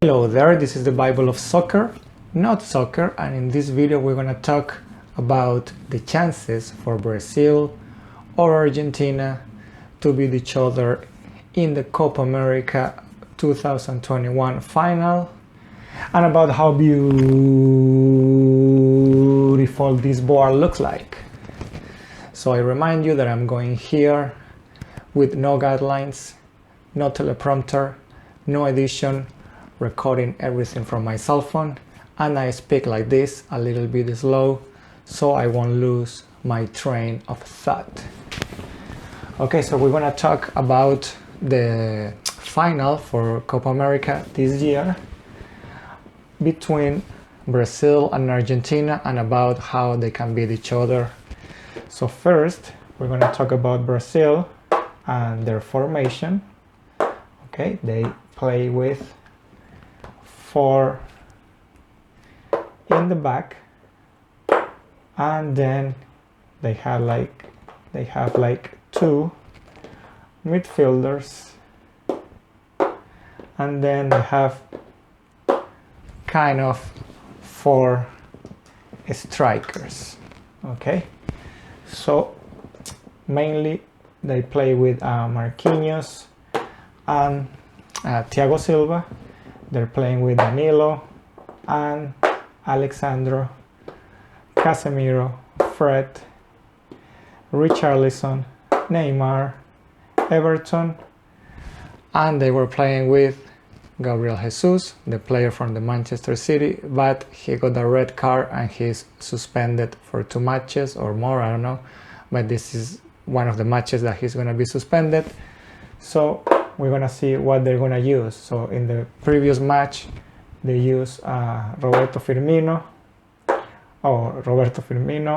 Hello there, this is the Bible of soccer, not soccer, and in this video we're going to talk about the chances for Brazil or Argentina to beat each other in the Copa America 2021 final, and about how beautiful this board looks like. So I remind you that I'm going here with no guidelines, no teleprompter, no edition, recording everything from my cell phone, and I speak like this, a little bit slow, so I won't lose my train of thought. Okay, so we're gonna talk about the final for Copa America this year between Brazil and Argentina, and about how they can beat each other. So first, we're gonna talk about Brazil and their formation. Okay, they play with 4 in the back, and then they have like 2 midfielders, and then they have kind of 4 strikers. Okay, so mainly they play with Marquinhos and Thiago Silva. They're playing with Danilo and Alexandro, Casemiro, Fred, Richarlison, Neymar, Everton, and they were playing with Gabriel Jesus, the player from the Manchester City, but he got a red card and he's suspended for 2 matches or more, I don't know, but this is one of the matches that he's going to be suspended. So we're gonna see what they're gonna use. So in the previous match they used Roberto Firmino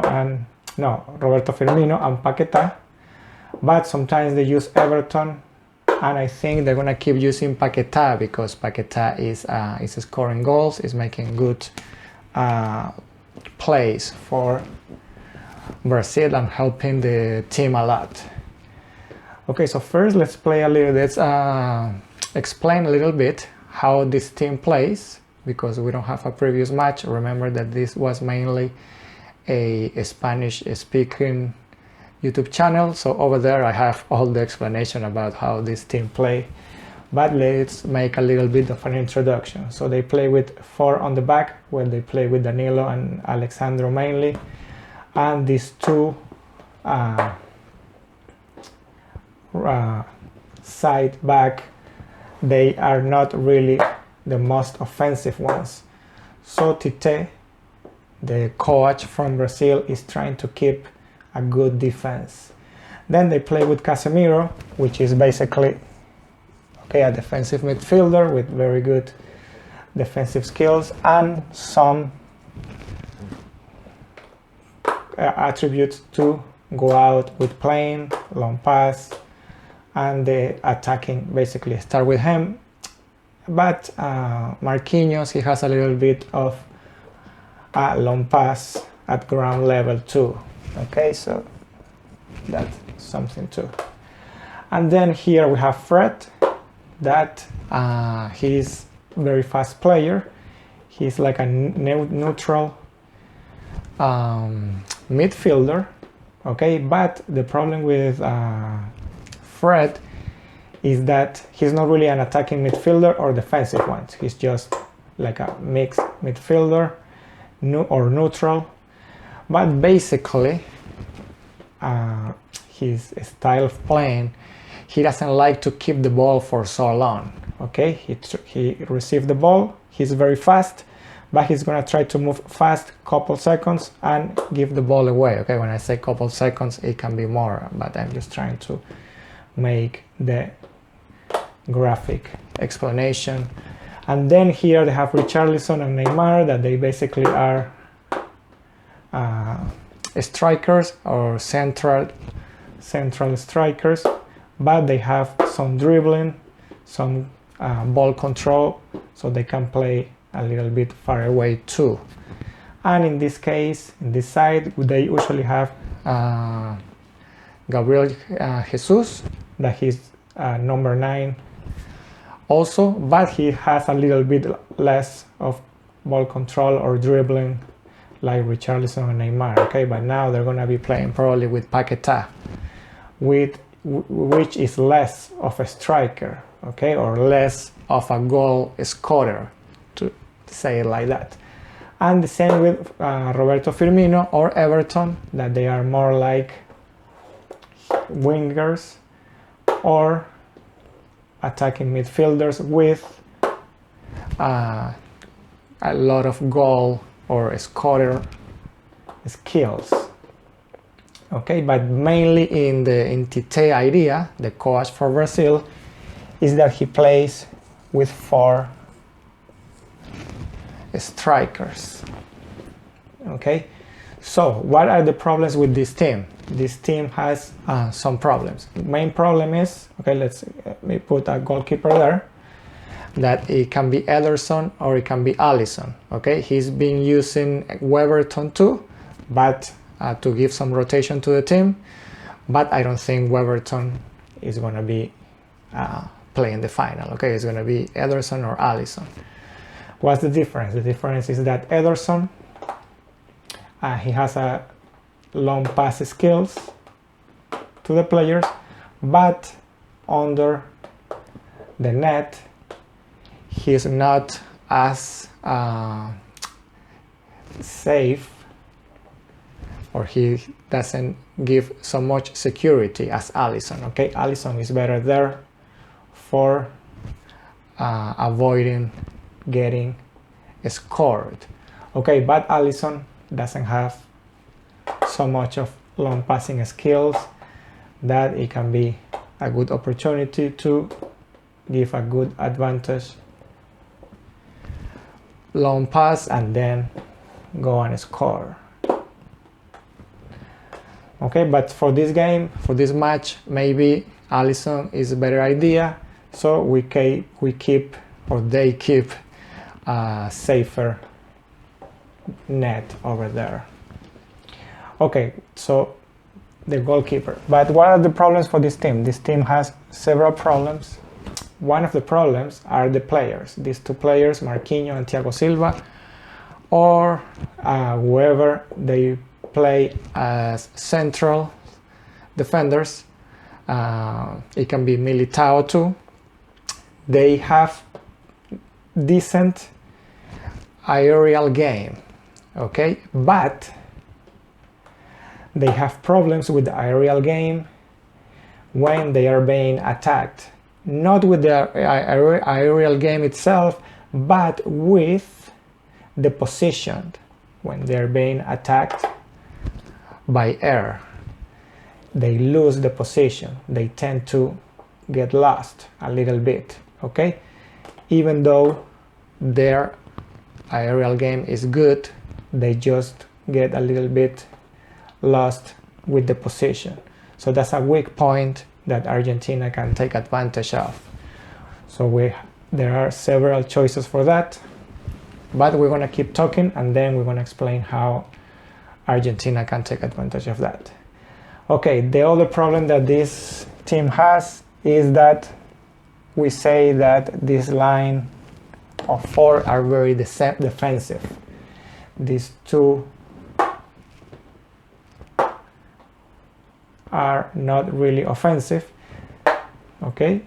and Paquetá, but sometimes they use Everton, and I think they're gonna keep using Paquetá because Paquetá is scoring goals, is making good plays for Brazil and helping the team a lot. Okay, so first let's explain a little bit how this team plays, because we don't have a previous match. Remember that this was mainly a Spanish-speaking YouTube channel, so over there I have all the explanation about how this team play, but let's make a little bit of an introduction. So they play with 4 on the back, where they play with Danilo and Alexandro mainly, and these 2 side back, they are not really the most offensive ones. So Tite, the coach from Brazil, is trying to keep a good defense. Then they play with Casemiro, which is basically a defensive midfielder with very good defensive skills and some attributes to go out with playing, long pass, and the attacking basically start with him. But Marquinhos, he has a little bit of long pass at ground level too. Okay, so that's something too. And then here we have Fred, that he's a very fast player. He's like a neutral midfielder. Okay, but the problem with Fred is that he's not really an attacking midfielder or defensive one. He's just like a mixed midfielder or neutral. But basically, his style of playing, he doesn't like to keep the ball for so long. Okay, he received the ball, he's very fast, but he's gonna try to move fast couple seconds and give the ball away. Okay, when I say couple seconds, it can be more, but I'm just trying to make the graphic explanation. And then here they have Richarlison and Neymar, that they basically are strikers or central strikers, but they have some dribbling, some ball control, so they can play a little bit far away too. And in this case, in this side, they usually have Gabriel Jesus, that he's number 9 also, but he has a little bit less of ball control or dribbling like Richarlison and Neymar, okay? But now they're gonna be playing probably with Paquetá, which is less of a striker, okay, or less of a goal scorer, to say it like that. And the same with Roberto Firmino or Everton, that they are more like wingers or attacking midfielders with a lot of goal or scorer skills. Okay, but mainly in the Tite idea, the coach for Brazil, is that he plays with 4 strikers. Okay, so what are the problems with this team? This team has some problems. The main problem is, okay, let me put a goalkeeper there, that it can be Ederson or it can be Alisson. Okay, he's been using Weberton too, but to give some rotation to the team, but I don't think Weberton is going to be playing the final. Okay, it's going to be Ederson or Alisson. What's the difference? The difference is that Ederson, he has a long pass skills to the players, but under the net he's not as safe, or he doesn't give so much security as Alisson. Okay, Alisson is better there for avoiding getting scored. Okay, but Alisson doesn't have so much of long passing skills that it can be a good opportunity to give a good advantage long pass and then go and score. Okay, but for this game, for this match, maybe Alisson is a better idea, so we keep, or they keep, a safer net over there. Okay, so the goalkeeper. But what are the problems for this team? This team has several problems. One of the problems are the players. These 2 players, Marquinhos and Thiago Silva, or whoever they play as central defenders. It can be Militao too. They have decent aerial game, okay, but they have problems with the aerial game when they are being attacked. Not with the aerial game itself, but with the position when they're being attacked by air. They lose the position. They tend to get lost a little bit, okay? Even though their aerial game is good, they just get a little bit lost with the position. So that's a weak point that Argentina can take advantage of. So there are several choices for that, but we're going to keep talking and then we're going to explain how Argentina can take advantage of that. Okay, the other problem that this team has is that we say that this line of 4 are very defensive. These 2 are not really offensive. Okay,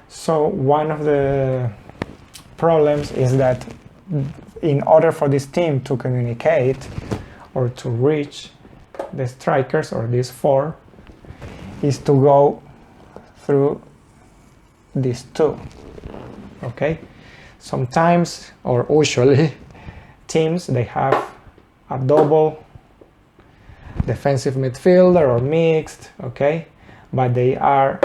so one of the problems is that in order for this team to communicate or to reach the strikers, or these 4, is to go through these 2. Okay, sometimes, or usually, teams, they have a double defensive midfielder or mixed, okay, but they are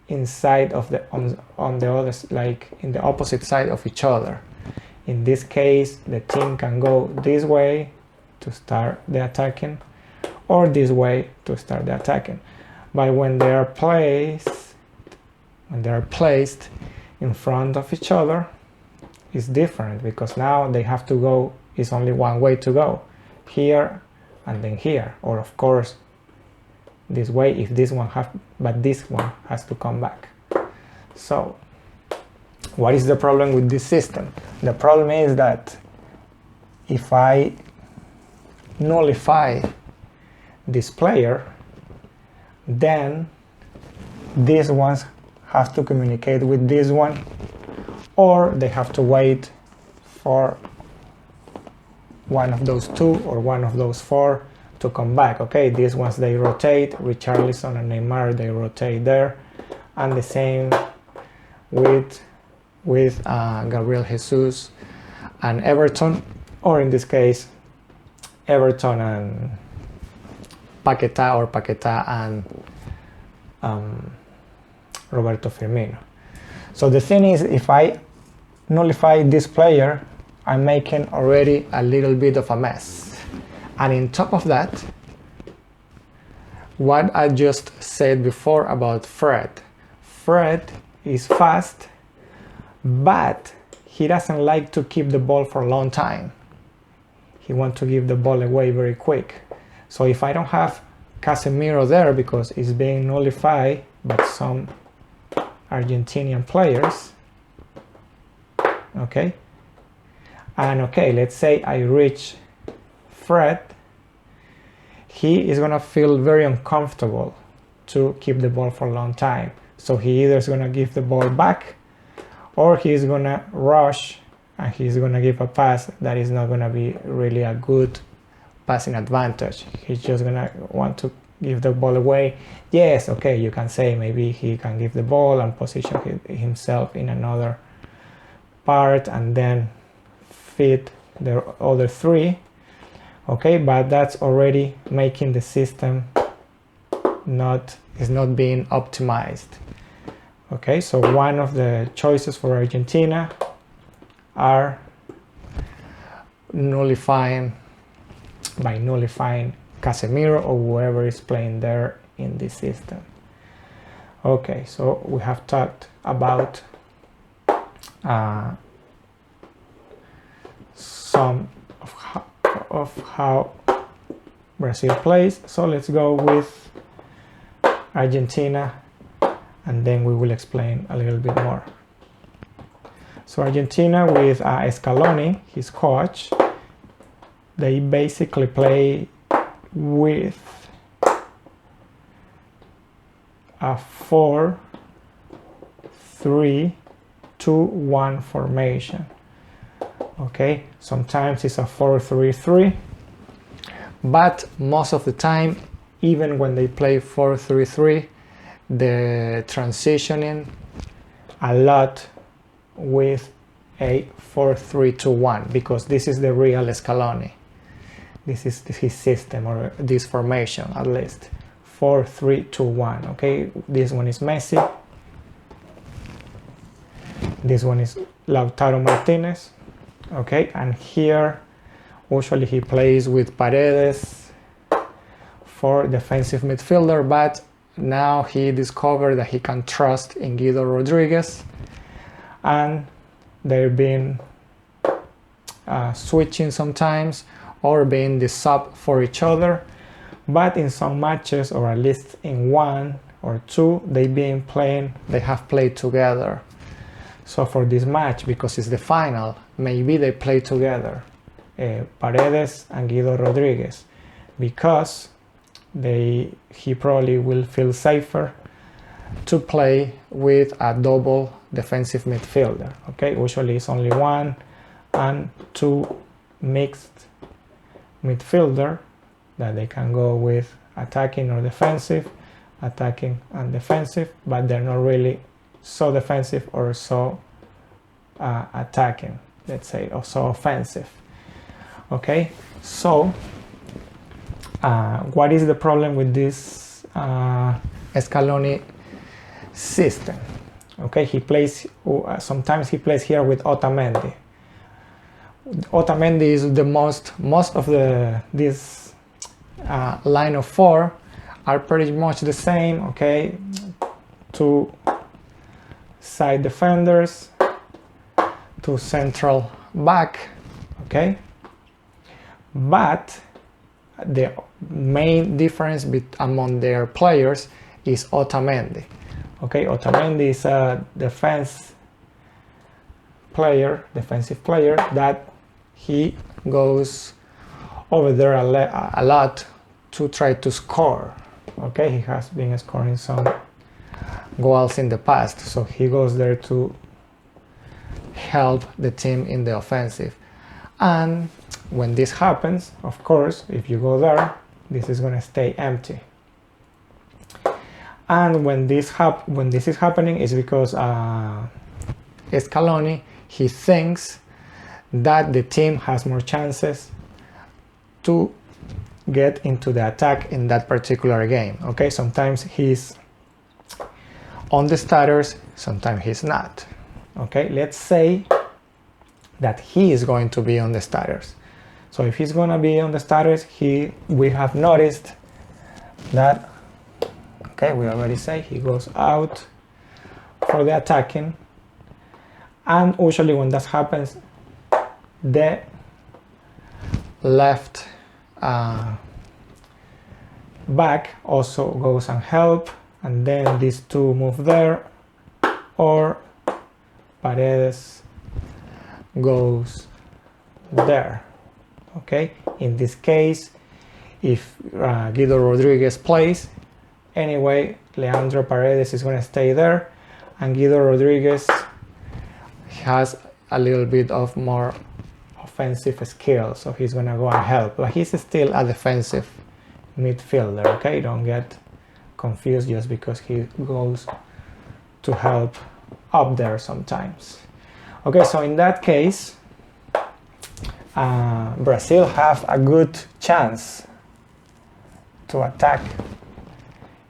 inside of the on the other, like in the opposite side of each other. In this case, the team can go this way to start the attacking, or this way to start the attacking. But when they are placed in front of each other, it's different, because now they have to go, it's only one way to go, here and then here, or of course this way if this one but this one has to come back. So What is the problem with this system? The problem is that if I nullify this player, then these ones have to communicate with this one, or they have to wait for one of those two or one of those four to come back. Okay, these ones they rotate, Richarlison and Neymar, they rotate there, and the same with Gabriel Jesus and Everton, or in this case Everton and Paquetá, or Paquetá and Roberto Firmino. So the thing is, if I nullify this player, I'm making already a little bit of a mess. And in top of that, what I just said before about Fred is fast, but he doesn't like to keep the ball for a long time. He wants to give the ball away very quick. So if I don't have Casemiro there, because it's being nullified by some Argentinian players, okay, and okay, let's say I reach Fred, he is gonna feel very uncomfortable to keep the ball for a long time. So he either is gonna give the ball back, or he's gonna rush and he's gonna give a pass that is not gonna be really a good passing advantage. He's just gonna want to give the ball away. Yes, okay, you can say maybe he can give the ball and position himself in another part and then feed the other three, okay, but that's already making the system is not being optimized. Okay, so one of the choices for Argentina are nullifying Casemiro or whoever is playing there in this system. Okay, so we have talked about some of how Brazil plays. So let's go with Argentina, and then we will explain a little bit more. So Argentina with Scaloni, his coach, they basically play with a 4-3-2-1 formation. Okay, sometimes it's a 4-3-3, but most of the time, even when they play 4-3-3, they're transitioning a lot with a 4-3-2-1, because this is the real Scaloni. This is his system, or this formation at least. 4-3-2-1. Okay, this one is Messi. This one is Lautaro Martinez. Okay, and here usually he plays with Paredes for defensive midfielder, but now he discovered that he can trust in Guido Rodriguez, and they've been switching sometimes or being the sub for each other, but in some matches, or at least in one or two, they have played together. So for this match, because it's the final, maybe they play together, Paredes and Guido Rodriguez, because he probably will feel safer to play with a double defensive midfielder. Okay, usually it's only one and two mixed midfielder that they can go with attacking or defensive, attacking and defensive, but they're not really so defensive or so attacking, let's say, or so offensive. Okay, so what is the problem with this Scaloni system? Okay, he plays, sometimes he plays here with Otamendi. Otamendi is the most of this line of four are pretty much the same. Okay, two side defenders, two central back. Okay, but the main difference among their players is Otamendi. Okay, Otamendi is a defense player, defensive player, that he goes over there a lot to try to score. Okay, he has been scoring some goals in the past, so he goes there to help the team in the offensive. And when this happens, of course, if you go there, this is going to stay empty. And when this is happening, is because Scaloni, he thinks that the team has more chances to get into the attack in that particular game. Okay, sometimes he's on the starters, sometimes he's not. Okay, let's say that he is going to be on the starters. So if he's going to be on the starters, we have noticed that, okay, we already say he goes out for the attacking, and usually when that happens, the left back also goes and help, and then these two move there, or Paredes goes there. Okay, in this case, if Guido Rodriguez plays, anyway, Leandro Paredes is going to stay there, and Guido Rodriguez has a little bit of more offensive skill, so he's going to go and help, but he's still a defensive midfielder. Okay, don't get confused just because he goes to help up there sometimes. Okay, so in that case, Brazil have a good chance to attack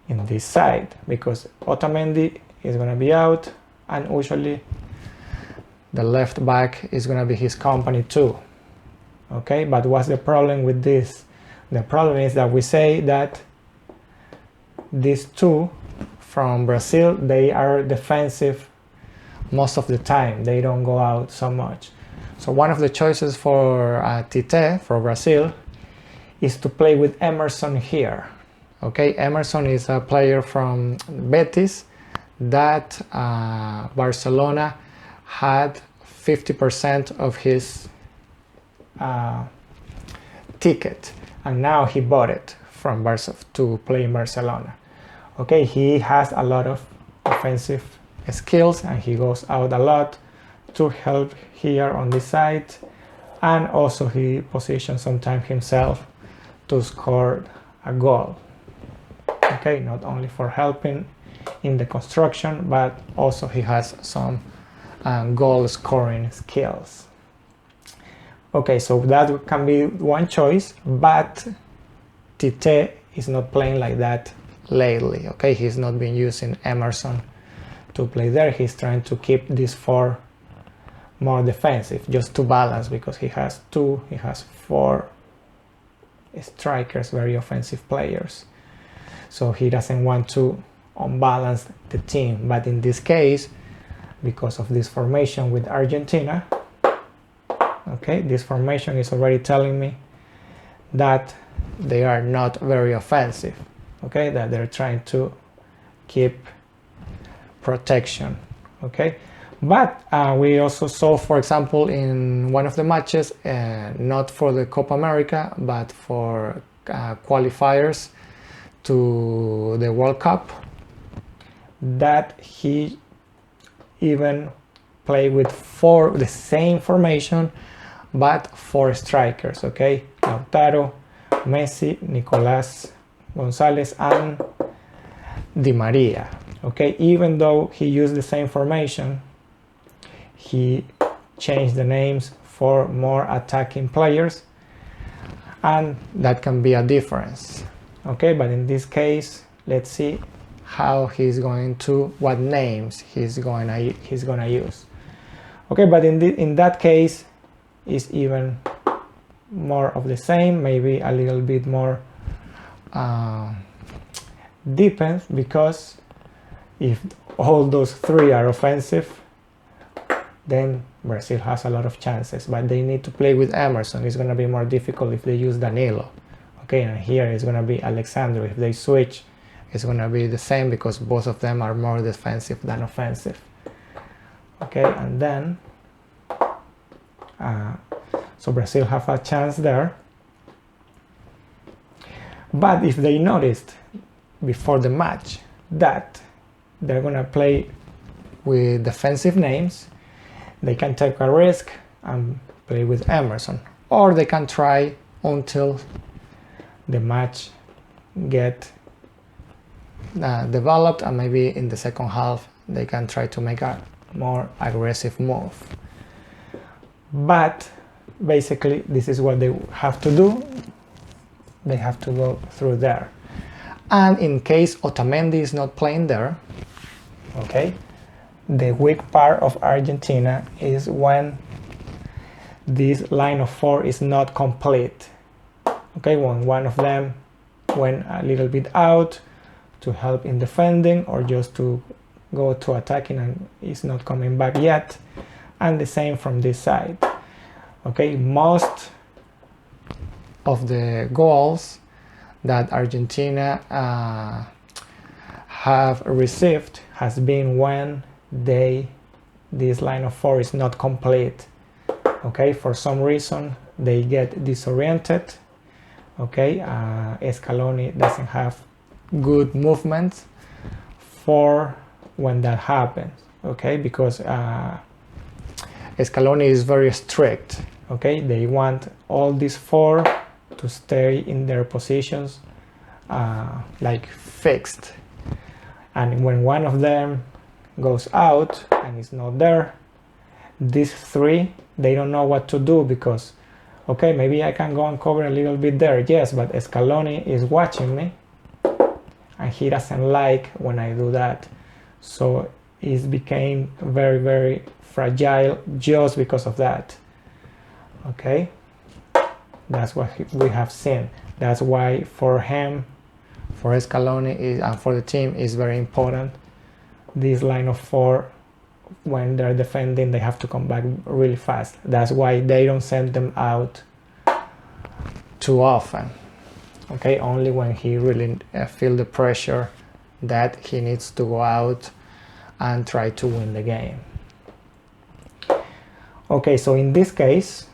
in this side because Otamendi is going to be out, and usually the left back is going to be his company too. Okay, but what's the problem with this? The problem is that we say that these two from Brazil, they are defensive most of the time. They don't go out so much. So one of the choices for Tite, for Brazil, is to play with Emerson here. Okay, Emerson is a player from Betis that Barcelona had 50% of his ticket, and now he bought it from Barca to play in Barcelona. Okay, he has a lot of offensive skills, and he goes out a lot to help here on this side, and also he positions sometimes himself to score a goal. Okay, not only for helping in the construction, but also he has some goal scoring skills. Okay, so that can be one choice, but Tite is not playing like that lately. Okay, he's not been using Emerson to play there. He's trying to keep these four more defensive, just to balance, because he has four strikers, very offensive players. So he doesn't want to unbalance the team. But in this case, because of this formation with Argentina, okay, this formation is already telling me that they are not very offensive. Okay, that they're trying to keep protection. Okay, but we also saw, for example, in one of the matches, not for the Copa America, but for qualifiers to the World Cup, that he even played with the same formation, but four strikers. Okay, Lautaro, Messi, Nicolás González, and Di Maria. Okay, even though he used the same formation, he changed the names for more attacking players, and that can be a difference. Okay, but in this case, let's see how he's going to, what names he's gonna use. Okay, but in that case, it's even more of the same, maybe a little bit more depends, because if all those three are offensive, then Brazil has a lot of chances, but they need to play with Emerson. It's going to be more difficult if they use Danilo. Okay, and here it's going to be Alexandro. If they switch, it's going to be the same, because both of them are more defensive than offensive. Okay, and then So Brazil have a chance there. But if they noticed before the match that they're gonna play with defensive names, they can take a risk and play with Emerson, or they can try until the match get developed, and maybe in the second half they can try to make a more aggressive move. But basically this is what they have to do. They have to go through there. And in case Otamendi is not playing there, okay, the weak part of Argentina is when this line of 4 is not complete. Okay, when one of them went a little bit out to help in defending, or just to go to attacking and is not coming back yet. And the same from this side. Okay, most of the goals that Argentina have received has been when this line of 4 is not complete. Okay, for some reason they get disoriented. Okay, Scaloni doesn't have good movements for when that happens. Okay, because Scaloni is very strict. Okay, they want all these 4 to stay in their positions like fixed, and when one of them goes out and is not there, these 3, they don't know what to do, because okay, maybe I can go and cover a little bit there, yes, but Scaloni is watching me and he doesn't like when I do that. So it became very, very fragile just because of that. Okay, that's what we have seen. That's why for him, for Scaloni and for the team is very important. This line of 4, when they're defending, they have to come back really fast. That's why they don't send them out too often. Okay, only when he really feel the pressure that he needs to go out and try to win the game. Okay, so in this case,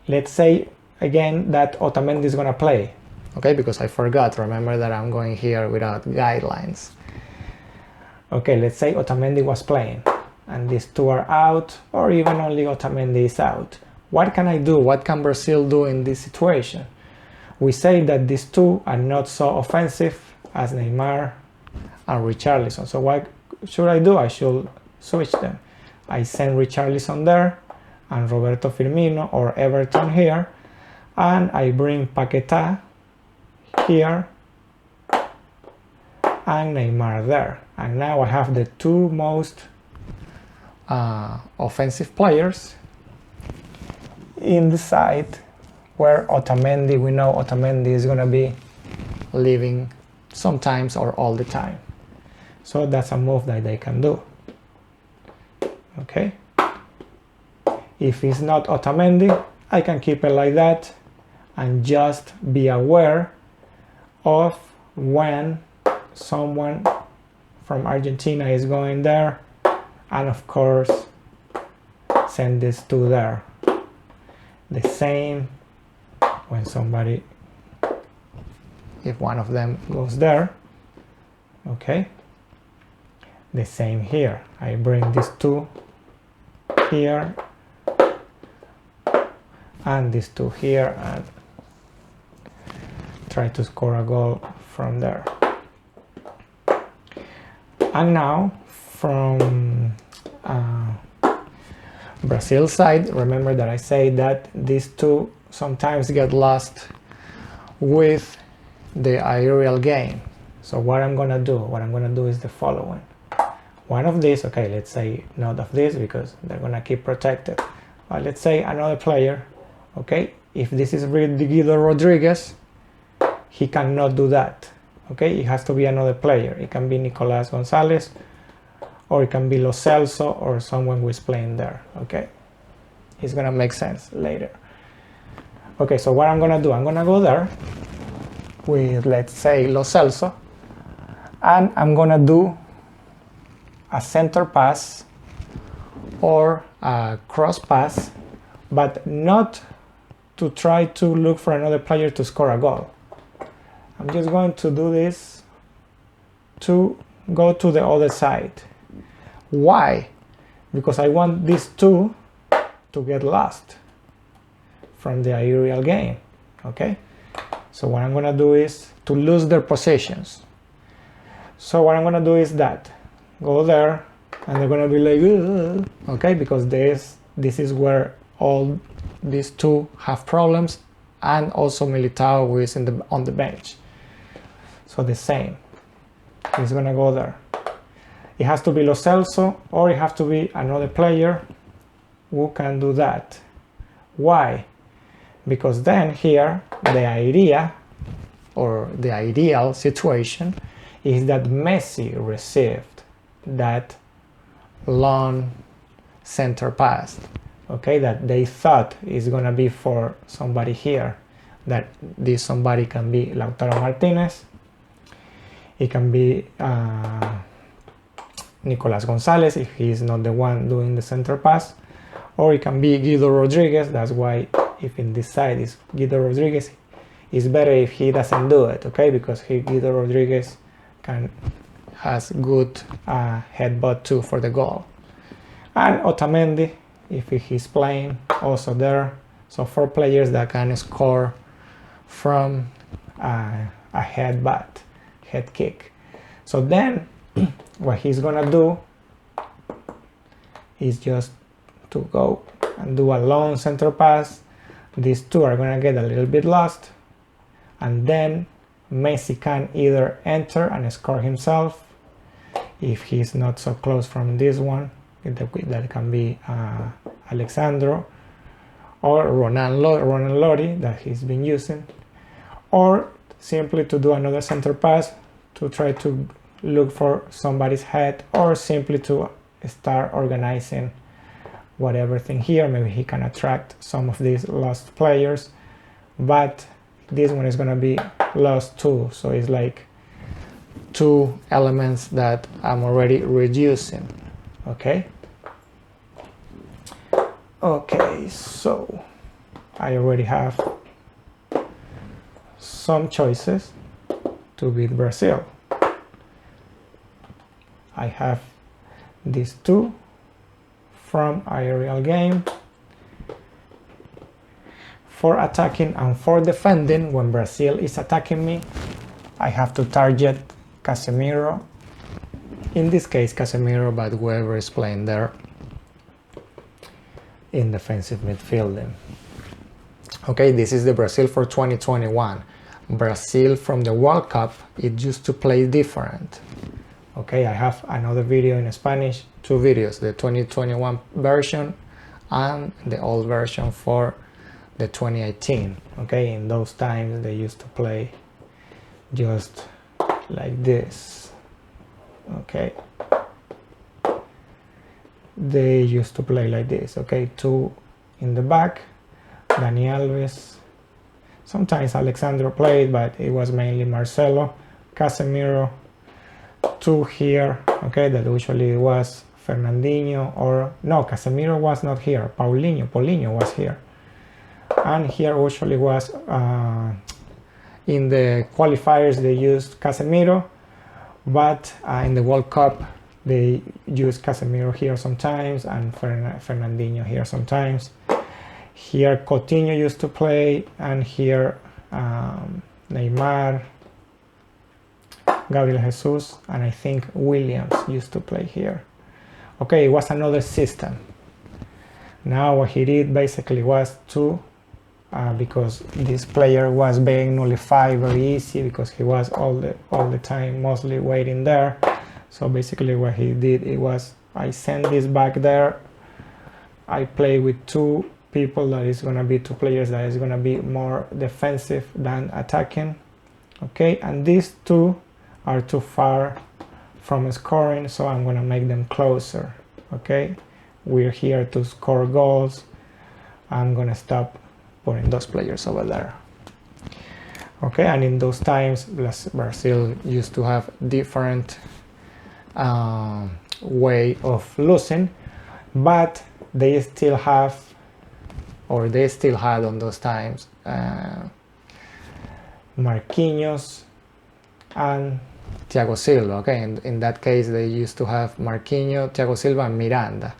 let's say again that Otamendi is gonna play. Okay, because I forgot, remember that I'm going here without guidelines. Okay, let's say Otamendi was playing and these 2 are out, or even only Otamendi is out. What can I do? What can Brazil do in this situation? We say that these 2 are not so offensive as Neymar and Richarlison. So what should I do? I should switch them. I send Richarlison there and Roberto Firmino or Everton here, and I bring Paquetá here and Neymar there. And now I have the 2 most offensive players in the side where Otamendi, we know Otamendi is going to be leaving sometimes or all the time. So that's a move that they can do. Okay. If it's not Otamendi, I can keep it like that and just be aware of when someone from Argentina is going there, and of course send these 2 there. The same when somebody, if one of them goes there, okay, the same here. I bring these 2 here and these 2 here and try to score a goal from there. And now from Brazil side, remember that I say that these 2 sometimes get lost with the aerial game. So what I'm gonna do is the following. One of these, okay, let's say not of this because they're gonna keep protected. But let's say another player, okay, if this is Guido Rodriguez, he cannot do that. Okay, it has to be another player. It can be Nicolas Gonzalez, or it can be Lo Celso, or someone who is playing there. Okay, it's gonna make sense later. Okay, so what I'm gonna do, I'm gonna go there with, let's say, Lo Celso, and I'm gonna do a center pass or a cross pass, but not to try to look for another player to score a goal. I'm just going to do this to go to the other side. Why? Because I want these two to get lost from the aerial game. Okay, so what I'm gonna do is to lose their possessions. So what I'm gonna do is that go there, and they're gonna be like, ugh. Okay, because this is where all these two have problems, and also Militao, who is on the bench. So the same, he's gonna go there. It has to be Lo Celso, or it has to be another player who can do that. Why? Because then here the idea, or the ideal situation, is that Messi received that long center pass, okay, that they thought is gonna be for somebody here. That this somebody can be Lautaro Martinez, it can be Nicolas Gonzalez if he's not the one doing the center pass, or it can be Guido Rodriguez. That's why if in this side is Guido Rodriguez, it's better if he doesn't do it, okay, because Guido Rodriguez has good headbutt too for the goal. And Otamendi, if he's playing, also there. So 4 players that can score from a head kick. So then what he's gonna do is just to go and do a long center pass. These two are gonna get a little bit lost, and then Messi can either enter and score himself if he's not so close from this one. That can be Alexandro or Ronan Lodi that he's been using, or simply to do another center pass to try to look for somebody's head, or simply to start organizing whatever thing here. Maybe he can attract some of these lost players, but this one is going to be lost too. So it's like 2 elements that I'm already reducing. Okay. Okay, so I already have some choices to beat Brazil. I have these 2 from aerial game. For attacking and for defending, when Brazil is attacking me, I have to target Casemiro. In this case, Casemiro, but whoever is playing there in defensive midfielding. Okay, this is the Brazil for 2021. Brazil from the World Cup, it used to play different. Okay, I have another video in Spanish, 2 videos, the 2021 version and the old version for the 2018. Okay, in those times they used to play just like this. Okay, they used to play like this. Okay, 2 in the back, Dani Alves, sometimes Alexandro played, but it was mainly Marcelo, Casemiro, 2 here. Okay, that usually was Fernandinho, or no, Casemiro was not here, Paulinho was here, and here usually was in the qualifiers they used Casemiro, but in the World Cup they use Casemiro here sometimes and Fernandinho here sometimes. Here Coutinho used to play, and here Neymar, Gabriel Jesus, and I think Williams used to play here. Okay, it was another system. Now what he did basically was to, because this player was being nullified very easy because he was all the time mostly waiting there. So basically what he did, it was I send this back there, I play with 2 people that is going to be 2 players that is going to be more defensive than attacking. Okay, and these 2 are too far from scoring, so I'm going to make them closer. Okay, we're here to score goals. I'm going to stop putting those players over there. Okay, and in those times Brazil used to have different way of losing. but they still have, or they still had on those times, Marquinhos and Thiago Silva. Okay, in that case they used to have Marquinhos, Thiago Silva and Miranda,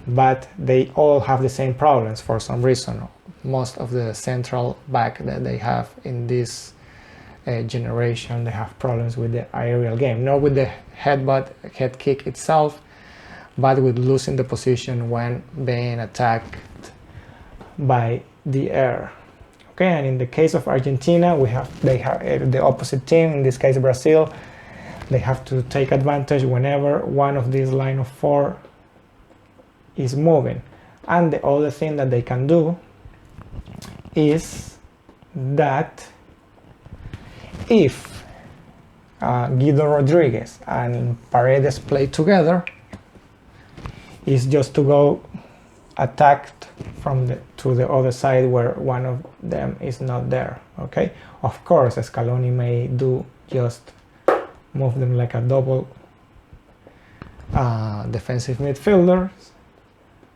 but they all have the same problems for some reason. Most of the central back that they have in this generation, they have problems with the aerial game, not with the head kick itself, but with losing the position when being attacked by the air. Okay, and in the case of Argentina, they have the opposite team, in this case Brazil. They have to take advantage whenever one of these line of four is moving. And the other thing that they can do is that if Guido Rodriguez and Paredes play together, is just to go attacked to the other side where one of them is not there. Okay, of course Scaloni may do just move them like a double defensive midfielders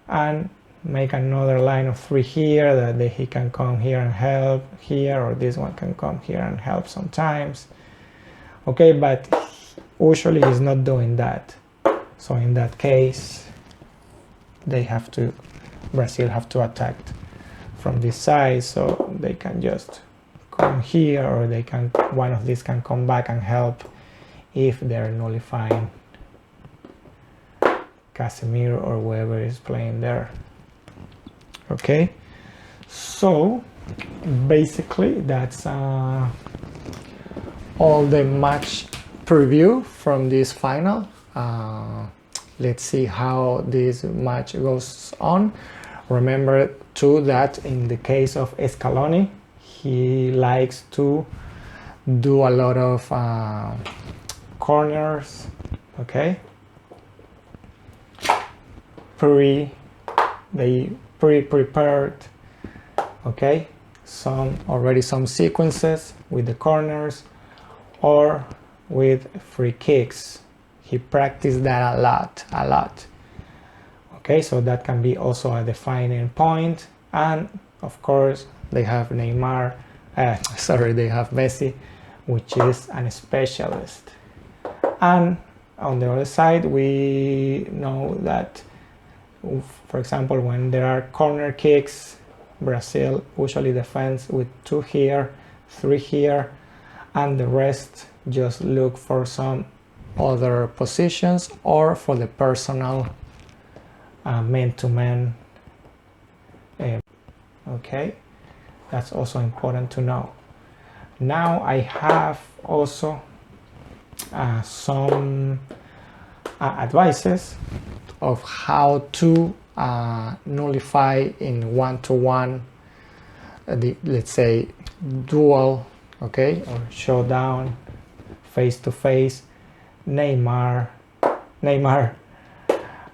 and make another line of three here that he can come here and help here, or this one can come here and help sometimes. Okay, but usually he's not doing that. So in that case, Brazil have to attack from this side, so they can just come here, or one of these can come back and help if they're nullifying Casemiro or whoever is playing there. Okay, so basically that's all the match preview from this final. Let's see how this match goes on. Remember too that in the case of Scaloni, he likes to do a lot of corners, okay, pre-prepared, okay, already some sequences with the corners or with free kicks. He practiced that a lot. Okay, so that can be also a defining point. And of course they have they have Messi, which is a specialist. And on the other side, we know that, for example, when there are corner kicks, Brazil usually defends with 2 here, 3 here, and the rest just look for some other positions or for the personal man-to-man. Okay, that's also important to know. Now I have also some advices of how to nullify in one-to-one, let's say duel, okay, or showdown, face-to-face, Neymar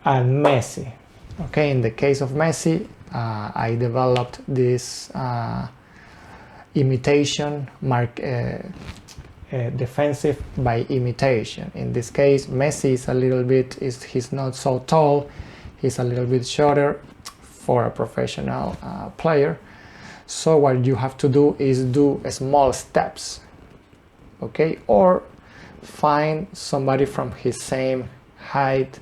and Messi. Okay, in the case of Messi, I developed this imitation defensive by imitation. In this case, Messi is he's not so tall, he's a little bit shorter for a professional player. So what you have to do is do small steps, okay, or find somebody from his same height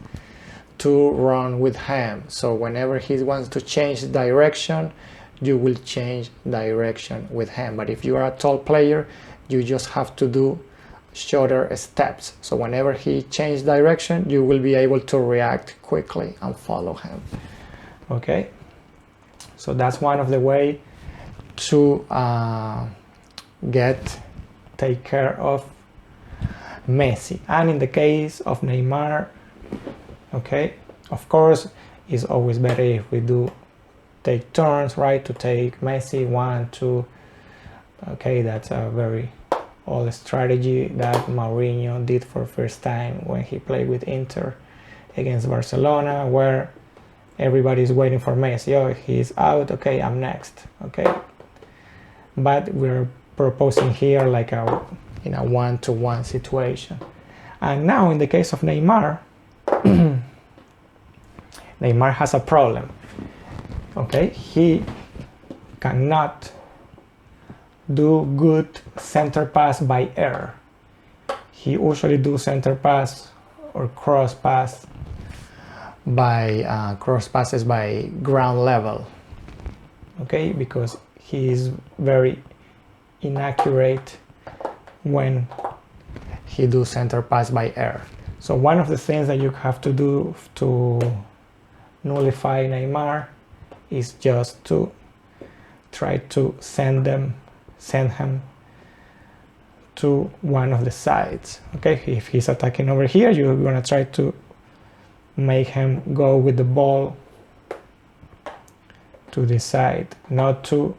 to run with him. So whenever he wants to change direction, you will change direction with him. But if you are a tall player, you just have to do shorter steps. So whenever he changes direction, you will be able to react quickly and follow him. Okay, so that's one of the ways to take care of Messi. And in the case of Neymar, okay, of course it's always better if we do take turns, right, to take Messi 1, 2. Okay, that's a very old strategy that Mourinho did for first time when he played with Inter against Barcelona, where everybody's waiting for Messi. Oh, he's out, okay, I'm next. Okay, but we're proposing here like in a one-to-one situation. And now in the case of Neymar, Neymar has a problem. Okay, he cannot do good center pass by air. He usually do center pass or cross passes by ground level. Okay, because he is very inaccurate when he do center pass by air. So one of the things that you have to do to nullify Neymar is just to try to send him to one of the sides. Okay, if he's attacking over here, you're gonna try to make him go with the ball to the side, not to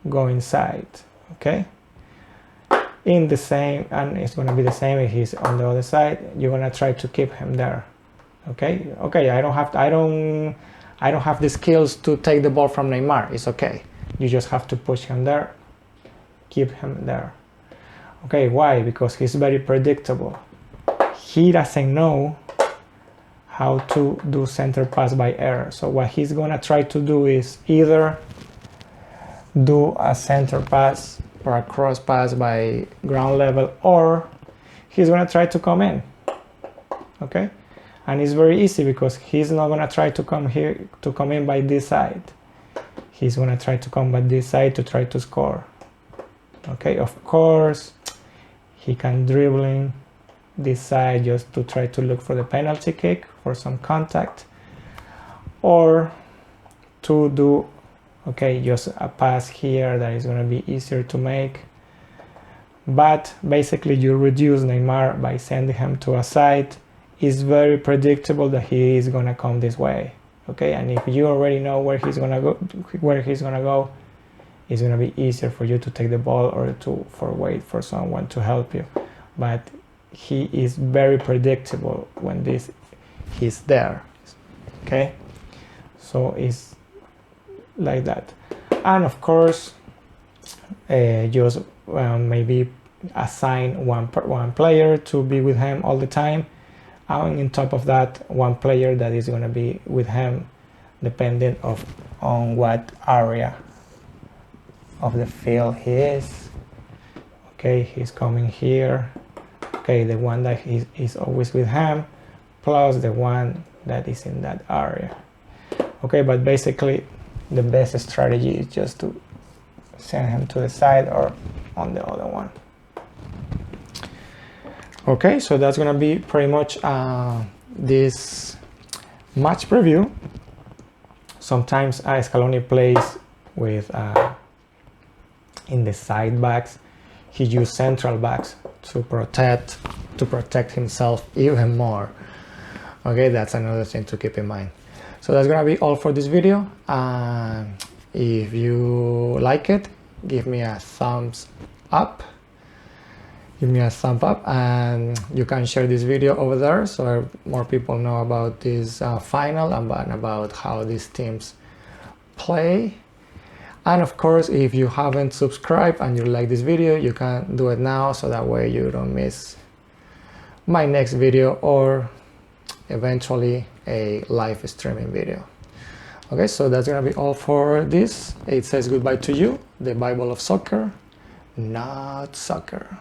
go inside. Okay, in the same, and it's going to be the same if he's on the other side. You're going to try to keep him there. Okay, I don't have the skills to take the ball from Neymar. It's okay, you just have to push him there, keep him there. Okay, why? Because he's very predictable. He doesn't know how to do center pass by air. So what he's gonna try to do is either do a center pass or a cross pass by ground level, or he's gonna try to come in. Okay, and it's very easy because he's not gonna try to come in by this side. He's gonna try to come by this side to try to score. Okay, of course he can dribbling this side just to try to look for the penalty kick for some contact, or to do just a pass here that is going to be easier to make. But basically you reduce Neymar by sending him to a side. It's very predictable that he is going to come this way. Okay, and if you already know where he's going to go, it's going to be easier for you to take the ball or to wait for someone to help you. But he is very predictable when he's there. Okay, so it's like that. And of course just maybe assign one player to be with him all the time, and on top of that one player that is going to be with him depending on what area of the field he is. Okay, he's coming here. Okay, the one that is always with him plus the one that is in that area. Okay, but basically the best strategy is just to send him to the side or on the other one. Okay, so that's gonna be pretty much this match preview. Sometimes Scaloni plays with in the side backs. He used central backs to protect himself even more. Okay, that's another thing to keep in mind. So that's gonna be all for this video. If you like it, give me a thumbs up. And you can share this video over there so more people know about this final and about how these teams play. And of course, if you haven't subscribed and you like this video, you can do it now so that way you don't miss my next video or eventually a live streaming video. Okay, so that's gonna be all for this. It says goodbye to you, the Bible of soccer, not soccer.